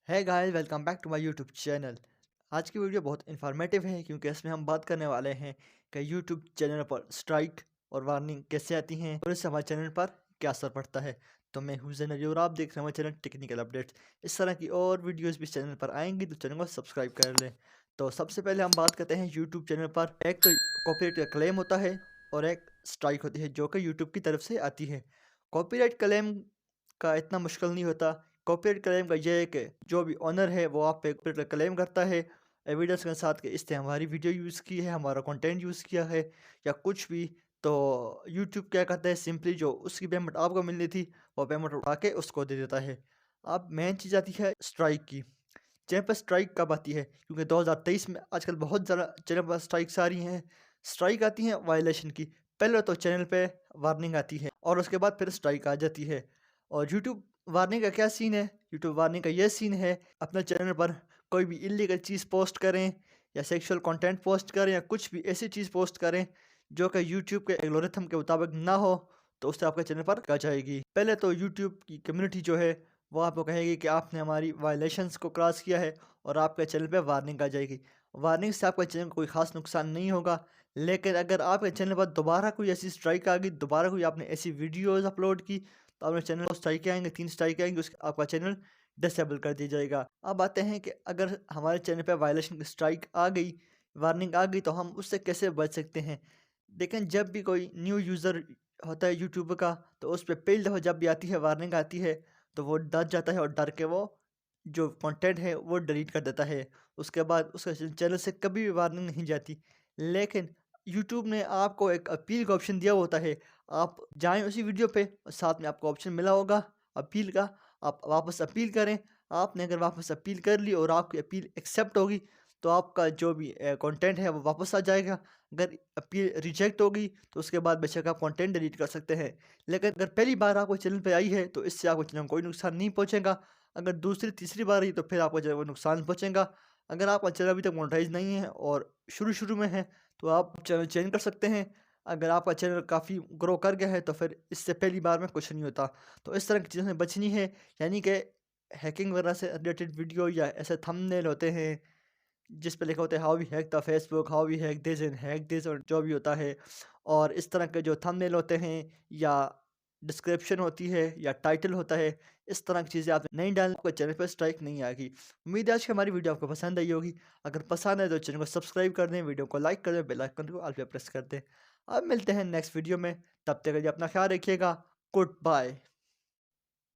है guys, welcome back to my YouTube channel. आज की वीडियो बहुत इन्फॉर्मेटिव है क्योंकि इसमें हम बात करने वाले हैं कि यूट्यूब चैनल पर स्ट्राइक और वार्निंग कैसे आती हैं और इससे हमारे चैनल पर क्या असर पड़ता है। तो मैं हूं ज़ैनब और आप देख रहे हैं हमारे चैनल टेक्निकल अपडेट्स। इस तरह की और वीडियोस भी इस चैनल पर आएंगी तो चैनल को सब्सक्राइब कर लें। तो सबसे पहले हम बात करते हैं यूट्यूब चैनल पर एक तो कॉपीराइट का क्लेम होता है और एक स्ट्राइक होती है जो कि यूट्यूब की तरफ से आती है। कॉपीराइट क्लेम का इतना मुश्किल नहीं होता। कॉपीराइट क्लेम का ये है कि जो भी ऑनर है वो आप पे कॉपीराइट क्लेम करता है एविडेंस के साथ कि इसने हमारी वीडियो यूज़ की है, हमारा कंटेंट यूज़ किया है या कुछ भी। तो यूट्यूब क्या करता है, सिंपली जो उसकी पेमेंट आपको मिलनी थी वो पेमेंट उठा के उसको दे देता है। अब मेन चीज़ आती है स्ट्राइक की। चैनल पर स्ट्राइक कब आती है, क्योंकि 2023 में आजकल बहुत ज़्यादा चैनल पर स्ट्राइक्स आ रही हैं। स्ट्राइक आती हैं वायलेशन की। पहले तो चैनल पे वार्निंग आती है और उसके बाद फिर स्ट्राइक आ जाती है। और यूट्यूब वार्निंग का क्या सीन है, यूट्यूब वार्निंग का ये सीन है, अपने चैनल पर कोई भी इलीगल चीज़ पोस्ट करें या सेक्सुअल कंटेंट पोस्ट करें या कुछ भी ऐसी चीज़ पोस्ट करें जो कि यूट्यूब के एल्गोरिथम के मुताबिक ना हो, तो उससे आपके चैनल पर आ जाएगी। पहले तो यूट्यूब की कम्युनिटी जो है वो आपको कहेगी कि आपने हमारी वायलेशंस को क्रॉस किया है और आपके चैनल पे वार्निंग आ जाएगी। वार्निंग से आपके चैनल को कोई ख़ास नुकसान नहीं होगा, लेकिन अगर आपके चैनल पर दोबारा कोई ऐसी स्ट्राइक आ गई, दोबारा कोई आपने ऐसी वीडियोस अपलोड की, तो आपने चैनल को स्ट्राइक आएंगे, 3 स्ट्राइक आएंगे, उसके आपका चैनल डिसेबल कर दिया जाएगा। अब आते हैं कि अगर हमारे चैनल पे वायलेशन की स्ट्राइक आ गई, वार्निंग आ गई, तो हम उससे कैसे बच सकते हैं। देखें, जब भी कोई न्यू यूज़र होता है यूट्यूब का, तो उस पर पहली दफ़ा जब भी आती है वार्निंग आती है तो वो डर जाता है और डर के वो जो कंटेंट है वो डिलीट कर देता है। उसके बाद उसके चैनल से कभी भी वार्निंग नहीं जाती। लेकिन यूट्यूब ने आपको एक अपील का ऑप्शन दिया होता है। आप जाएँ उसी वीडियो पे और साथ में आपको ऑप्शन मिला होगा अपील का, आप वापस अपील करें। आपने अगर वापस अपील कर ली और आपकी अपील एक्सेप्ट होगी, तो आपका जो भी कंटेंट है वो वापस आ जाएगा। अगर अपील रिजेक्ट होगी तो उसके बाद बेशक आप कंटेंट डिलीट कर सकते हैं। लेकिन अगर पहली बार आपको चैनल पे आई है तो इससे आपको चैनल को कोई नुकसान नहीं पहुंचेगा। अगर दूसरी तीसरी बार आई तो फिर आपको चैनल को नुकसान पहुंचेगा। अगर आपका चैनल अभी तक मोनेटाइज नहीं है और शुरू शुरू में है तो आप चैनल चेंज कर सकते हैं। अगर आपका चैनल काफ़ी ग्रो कर गया है तो फिर इससे पहली बार में कुछ नहीं होता। तो इस तरह की चीज़ों से बचनी है, यानी कि हैकिंग वगैरह से रिलेटेड वीडियो या ऐसे थंबनेल होते हैं जिस पे लिखा होता है how we hack the Facebook, how we hack this and hack this, और जो भी होता है। और इस तरह के जो थंबनेल होते हैं या डिस्क्रिप्शन होती है या टाइटल होता है, इस तरह की चीज़ें आप नहीं डालें, आपके चैनल पर स्ट्राइक नहीं आएगी। उम्मीद है आज की हमारी वीडियो आपको पसंद आई होगी। अगर पसंद आए तो चैनल को सब्सक्राइब कर दें, वीडियो को लाइक कर दें, बेल आइकन को ऑल पे प्रेस कर दें। अब मिलते हैं नेक्स्ट वीडियो में, तब तक के लिए अपना ख्याल रखिएगा। Good bye.